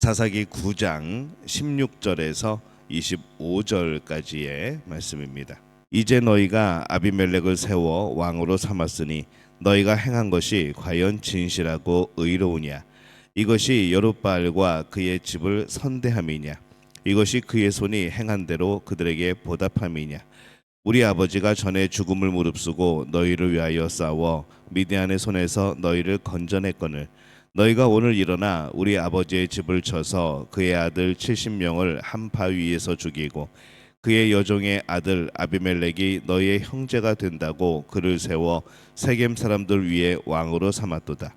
사사기 9장 16절에서 25절까지의 말씀입니다. 이제 너희가 아비멜렉을 세워 왕으로 삼았으니 너희가 행한 것이 과연 진실하고 의로우냐? 이것이 여룻바알과 그의 집을 선대함이냐? 이것이 그의 손이 행한 대로 그들에게 보답함이냐? 우리 아버지가 전에 죽음을 무릅쓰고 너희를 위하여 싸워 미디안의 손에서 너희를 건져냈거늘 너희가 오늘 일어나 우리 아버지의 집을 쳐서 그의 아들 70명을 한 바위에서 죽이고 그의 여종의 아들 아비멜렉이 너희의 형제가 된다고 그를 세워 세겜 사람들 위에 왕으로 삼았도다.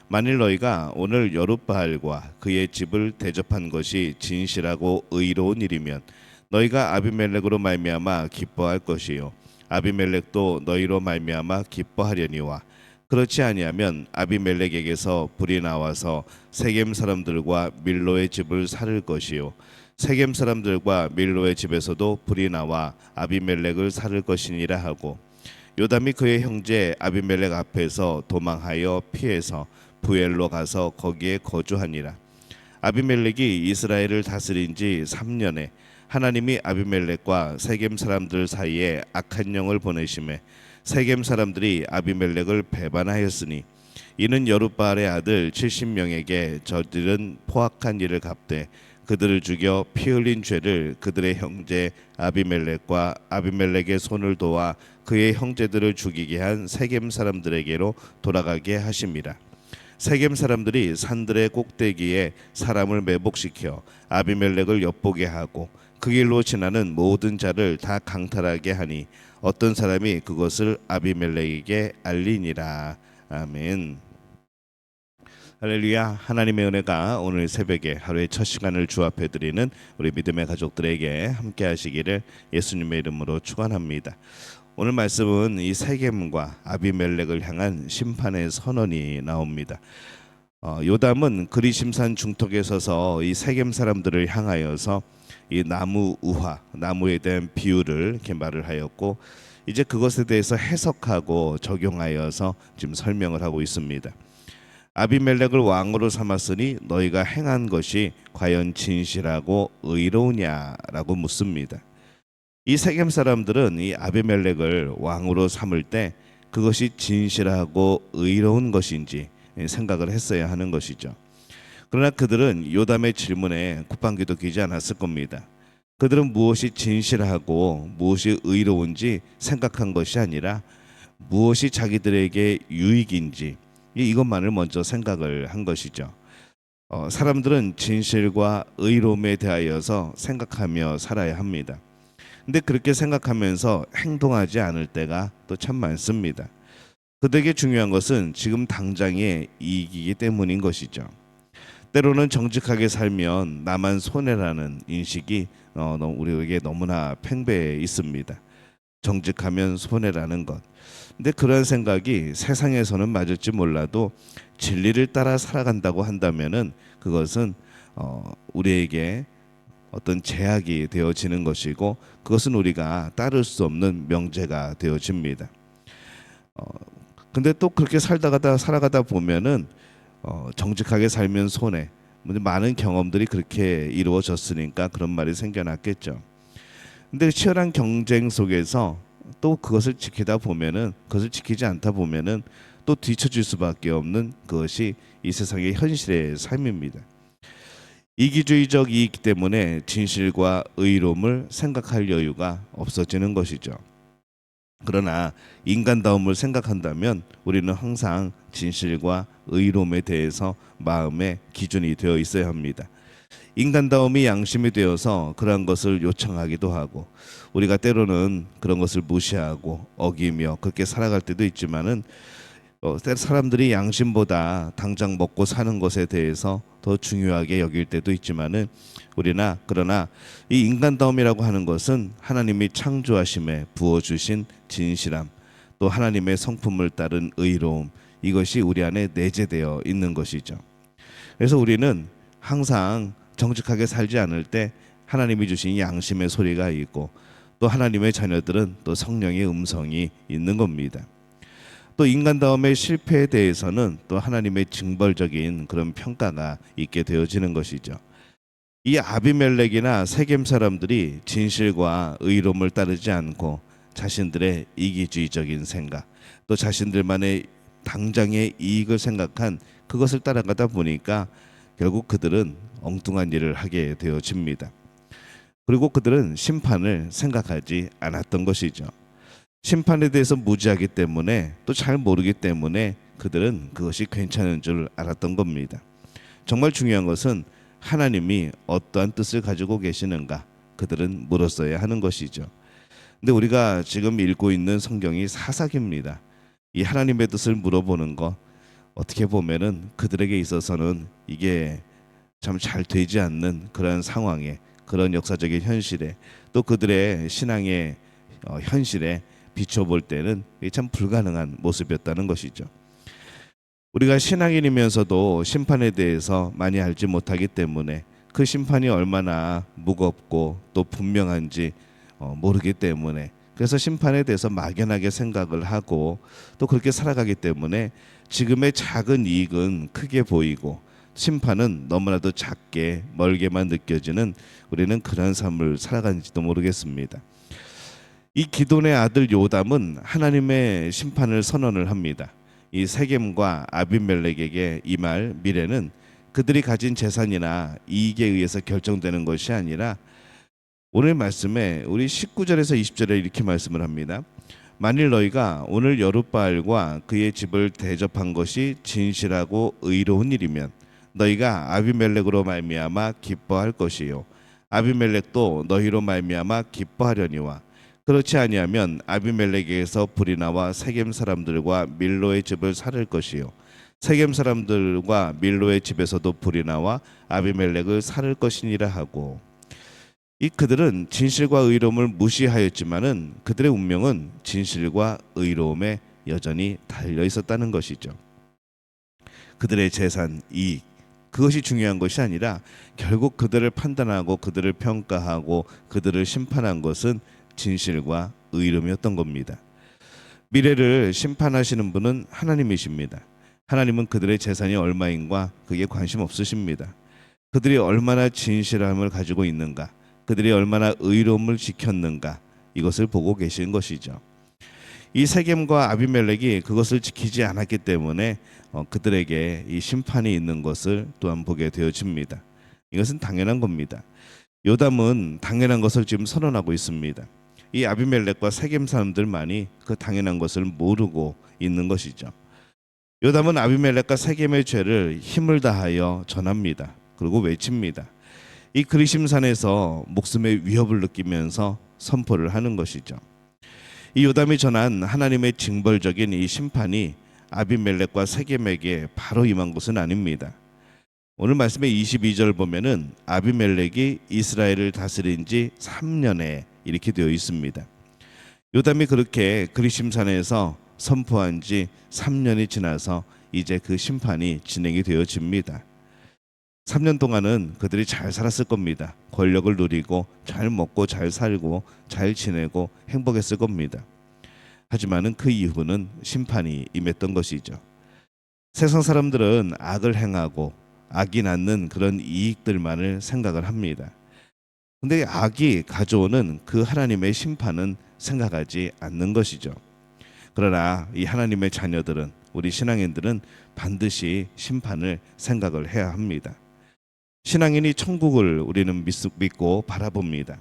만일 너희가 오늘 여룻바알과 그의 집을 대접한 것이 진실하고 의로운 일이면 너희가 아비멜렉으로 말미암아 기뻐할 것이요 아비멜렉도 너희로 말미암아 기뻐하려니와 그렇지 아니하면 아비멜렉에게서 불이 나와서 세겜 사람들과 밀로의 집을 살을 것이요 세겜 사람들과 밀로의 집에서도 불이 나와 아비멜렉을 살을 것이니라 하고 요담이 그의 형제 아비멜렉 앞에서 도망하여 피해서 부엘로 가서 거기에 거주하니라. 아비멜렉이 이스라엘을 다스린 지 3년에 하나님이 아비멜렉과 세겜 사람들 사이에 악한 영을 보내심에 세겜 사람들이 아비멜렉을 배반하였으니 이는 여룻바알의 아들 70명에게 저들은 포악한 일을 갚되 그들을 죽여 피 흘린 죄를 그들의 형제 아비멜렉과 아비멜렉의 손을 도와 그의 형제들을 죽이게 한 세겜 사람들에게로 돌아가게 하심이라. 세겜 사람들이 산들의 꼭대기에 사람을 매복시켜 아비멜렉을 엿보게 하고 그 길로 지나는 모든 자를 다 강탈하게 하니 어떤 사람이 그것을 아비멜렉에게 알리니라. 아멘. 할렐루야. 하나님의 은혜가 오늘 새벽에 하루의 첫 시간을 주앞에 드리는 우리 믿음의 가족들에게 함께 하시기를 예수님의 이름으로 축원합니다. 오늘 말씀은 이 세겜과 아비멜렉을 향한 심판의 선언이 나옵니다. 요담은 그리심산 중턱에 서서 이 세겜 사람들을 향하여서 이 나무 우화, 나무에 대한 비유를 이렇게 말을 하였고 이제 그것에 대해서 해석하고 적용하여서 지금 설명을 하고 있습니다. 아비멜렉을 왕으로 삼았으니 너희가 행한 것이 과연 진실하고 의로우냐라고 묻습니다. 이 세겜 사람들은 이 아비멜렉을 왕으로 삼을 때 그것이 진실하고 의로운 것인지 생각을 했어야 하는 것이죠. 그러나 그들은 요담의 질문에 콧방귀도 뀌지 않았을 겁니다. 그들은 무엇이 진실하고 무엇이 의로운지 생각한 것이 아니라 무엇이 자기들에게 유익인지 이것만을 먼저 생각을 한 것이죠. 사람들은 진실과 의로움에 대하여서 생각하며 살아야 합니다. 근데 그렇게 생각하면서 행동하지 않을 때가 또 참 많습니다. 그들에게 중요한 것은 지금 당장의 이익이기 때문인 것이죠. 때로는 정직하게 살면 나만 손해라는 인식이 우리에게 너무나 팽배해 있습니다. 정직하면 손해라는 것. 근데 그런 생각이 세상에서는 맞을지 몰라도 진리를 따라 살아간다고 한다면은 그것은 우리에게 어떤 제약이 되어지는 것이고 그것은 우리가 따를 수 없는 명제가 되어집니다. 근데 또 그렇게 살아가다 보면은 정직하게 살면 손해. 많은 경험들이 그렇게 이루어졌으니까 그런 말이 생겨났겠죠. 근데 치열한 경쟁 속에서 또 그것을 지키다 보면은 그것을 지키지 않다 보면은 또 뒤처질 수밖에 없는 그것이 이 세상의 현실의 삶입니다. 이기주의적 이익 때문에 진실과 의로움을 생각할 여유가 없어지는 것이죠. 그러나 인간다움을 생각한다면 우리는 항상 진실과 의로움에 대해서 마음의 기준이 되어 있어야 합니다. 인간다움이 양심이 되어서 그러한 것을 요청하기도 하고 우리가 때로는 그런 것을 무시하고 어기며 그렇게 살아갈 때도 있지만은 사람들이 양심보다 당장 먹고 사는 것에 대해서 더 중요하게 여길 때도 있지만은 그러나 이 인간다움이라고 하는 것은 하나님이 창조하심에 부어주신 진실함 또 하나님의 성품을 따른 의로움 이것이 우리 안에 내재되어 있는 것이죠. 그래서 우리는 항상 정직하게 살지 않을 때 하나님이 주신 양심의 소리가 있고 또 하나님의 자녀들은 또 성령의 음성이 있는 겁니다. 또 인간다움의 실패에 대해서는 또 하나님의 징벌적인 그런 평가가 있게 되어지는 것이죠. 이 아비멜렉이나 세겜 사람들이 진실과 의로움을 따르지 않고 자신들의 이기주의적인 생각, 또 자신들만의 당장의 이익을 생각한 그것을 따라가다 보니까 결국 그들은 엉뚱한 일을 하게 되어집니다. 그리고 그들은 심판을 생각하지 않았던 것이죠. 심판에 대해서 무지하기 때문에, 또 잘 모르기 때문에 그들은 그것이 괜찮은 줄 알았던 겁니다. 정말 중요한 것은 하나님이 어떠한 뜻을 가지고 계시는가, 그들은 물었어야 하는 것이죠. 근데 우리가 지금 읽고 있는 성경이 사사기입니다. 이 하나님의 뜻을 물어보는 것, 어떻게 보면은 그들에게 있어서는 이게 참 잘 되지 않는 그런 상황에, 그런 역사적인 현실에, 또 그들의 신앙의 현실에 비춰볼 때는 이게 참 불가능한 모습이었다는 것이죠. 우리가 신앙인이면서도 심판에 대해서 많이 알지 못하기 때문에 그 심판이 얼마나 무겁고 또 분명한지 모르기 때문에, 그래서 심판에 대해서 막연하게 생각을 하고 또 그렇게 살아가기 때문에 지금의 작은 이익은 크게 보이고 심판은 너무나도 작게 멀게만 느껴지는, 우리는 그런 삶을 살아가는지도 모르겠습니다. 이 기돈의 아들 요담은 하나님의 심판을 선언을 합니다. 이 세겜과 아비멜렉에게 임할 미래는 그들이 가진 재산이나 이익에 의해서 결정되는 것이 아니라, 오늘 말씀에 우리 19절에서 20절에 이렇게 말씀을 합니다. 만일 너희가 오늘 여룻바알과 그의 집을 대접한 것이 진실하고 의로운 일이면 너희가 아비멜렉으로 말미암아 기뻐할 것이요 아비멜렉도 너희로 말미암아 기뻐하려니와, 그렇지 아니하면 아비멜렉에게서 불이 나와 세겜 사람들과 밀로의 집을 살을 것이요 세겜 사람들과 밀로의 집에서도 불이 나와 아비멜렉을 살을 것이니라 하고, 이 그들은 진실과 의로움을 무시하였지만은 그들의 운명은 진실과 의로움에 여전히 달려 있었다는 것이죠. 그들의 재산, 이익, 그것이 중요한 것이 아니라 결국 그들을 판단하고 그들을 평가하고 그들을 심판한 것은 진실과 의로움이었던 겁니다. 미래를 심판하시는 분은 하나님이십니다. 하나님은 그들의 재산이 얼마인가 그게 관심 없으십니다. 그들이 얼마나 진실함을 가지고 있는가, 그들이 얼마나 의로움을 지켰는가, 이것을 보고 계신 것이죠. 이 세겜과 아비멜렉이 그것을 지키지 않았기 때문에 그들에게 이 심판이 있는 것을 또한 보게 되어집니다. 이것은 당연한 겁니다. 요담은 당연한 것을 지금 선언하고 있습니다. 이 아비멜렉과 세겜 사람들만이 그 당연한 것을 모르고 있는 것이죠. 요담은 아비멜렉과 세겜의 죄를 힘을 다하여 전합니다. 그리고 외칩니다. 이 그리심산에서 목숨의 위협을 느끼면서 선포를 하는 것이죠. 이 요담이 전한 하나님의 징벌적인 이 심판이 아비멜렉과 세겜에게 바로 임한 것은 아닙니다. 오늘 말씀의 22절 보면은 아비멜렉이 이스라엘을 다스린 지 3년에 이렇게 되어 있습니다. 요담이 그렇게 그리심산에서 선포한 지 3년이 지나서 이제 그 심판이 진행이 되어집니다. 3년 동안은 그들이 잘 살았을 겁니다. 권력을 누리고 잘 먹고 잘 살고 잘 지내고 행복했을 겁니다. 하지만은 그 이후는 심판이 임했던 것이죠. 세상 사람들은 악을 행하고 악이 낳는 그런 이익들만을 생각을 합니다. 근데 악이 가져오는 그 하나님의 심판은 생각하지 않는 것이죠. 그러나 이 하나님의 자녀들은, 우리 신앙인들은 반드시 심판을 생각을 해야 합니다. 신앙인이 천국을 우리는 믿고 바라봅니다.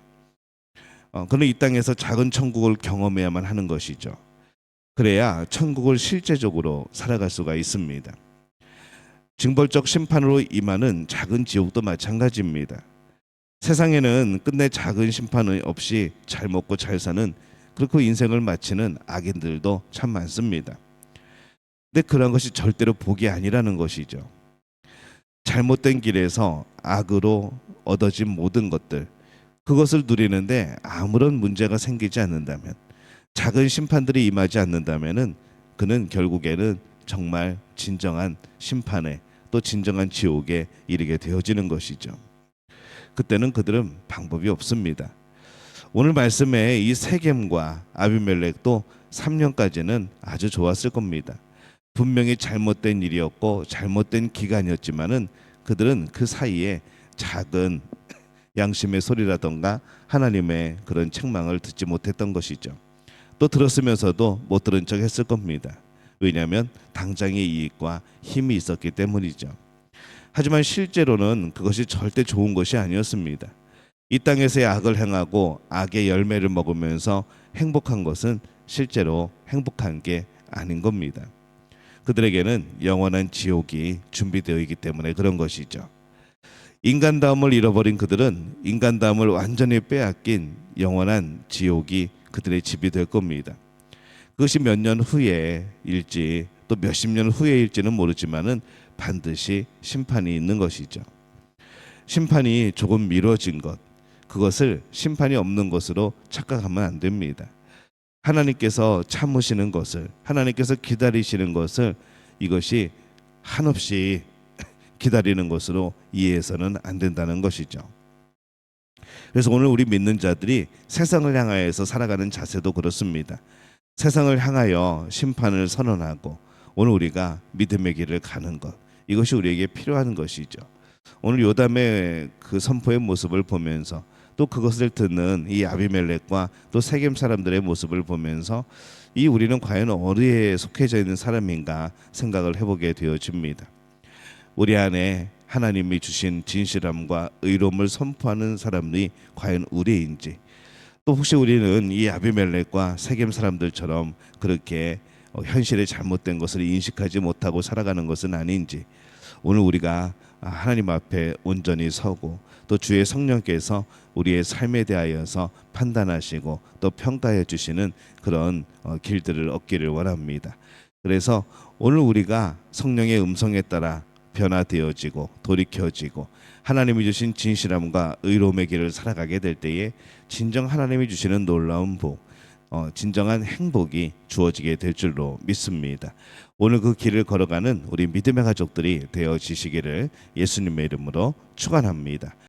그는 이 땅에서 작은 천국을 경험해야만 하는 것이죠. 그래야 천국을 실제적으로 살아갈 수가 있습니다. 징벌적 심판으로 임하는 작은 지옥도 마찬가지입니다. 세상에는 끝내 작은 심판 없이 잘 먹고 잘 사는, 그렇고 인생을 마치는 악인들도 참 많습니다. 근데 그런 것이 절대로 복이 아니라는 것이죠. 잘못된 길에서 악으로 얻어진 모든 것들, 그것을 누리는데 아무런 문제가 생기지 않는다면, 작은 심판들이 임하지 않는다면은 그는 결국에는 정말 진정한 심판에, 또 진정한 지옥에 이르게 되어지는 것이죠. 그때는 그들은 방법이 없습니다. 오늘 말씀에 이 세겜과 아비멜렉도 3년까지는 아주 좋았을 겁니다. 분명히 잘못된 일이었고 잘못된 기간이었지만은 그들은 그 사이에 작은 양심의 소리라던가 하나님의 그런 책망을 듣지 못했던 것이죠. 또 들었으면서도 못 들은 척 했을 겁니다. 왜냐하면 당장의 이익과 힘이 있었기 때문이죠. 하지만 실제로는 그것이 절대 좋은 것이 아니었습니다. 이 땅에서의 악을 행하고 악의 열매를 먹으면서 행복한 것은 실제로 행복한 게 아닌 겁니다. 그들에게는 영원한 지옥이 준비되어 있기 때문에 그런 것이죠. 인간다움을 잃어버린 그들은 인간다움을 완전히 빼앗긴 영원한 지옥이 그들의 집이 될 겁니다. 그것이 몇 년 후에일지 또 몇십 년 후에일지는 모르지만은 반드시 심판이 있는 것이죠. 심판이 조금 미뤄진 것, 그것을 심판이 없는 것으로 착각하면 안 됩니다. 하나님께서 참으시는 것을, 하나님께서 기다리시는 것을 이것이 한없이 기다리는 것으로 이해해서는 안 된다는 것이죠. 그래서 오늘 우리 믿는 자들이 세상을 향하여서 살아가는 자세도 그렇습니다. 세상을 향하여 심판을 선언하고 오늘 우리가 믿음의 길을 가는 것, 이것이 우리에게 필요한 것이죠. 오늘 요담의 그 선포의 모습을 보면서 또 그것을 듣는 이 아비멜렉과 또 세겜 사람들의 모습을 보면서 이 우리는 과연 어디에 속해져 있는 사람인가 생각을 해보게 되어집니다. 우리 안에 하나님이 주신 진실함과 의로움을 선포하는 사람이 과연 우리인지, 또 혹시 우리는 이 아비멜렉과 세겜 사람들처럼 그렇게 현실에 잘못된 것을 인식하지 못하고 살아가는 것은 아닌지, 오늘 우리가 하나님 앞에 온전히 서고 또 주의 성령께서 우리의 삶에 대하여서 판단하시고 또 평가해 주시는 그런 길들을 얻기를 원합니다. 그래서 오늘 우리가 성령의 음성에 따라 변화되어지고 돌이켜지고 하나님이 주신 진실함과 의로움의 길을 살아가게 될 때에 진정 하나님이 주시는 놀라운 복, 진정한 행복이 주어지게 될 줄로 믿습니다. 오늘 그 길을 걸어가는 우리 믿음의 가족들이 되어지시기를 예수님의 이름으로 축원합니다.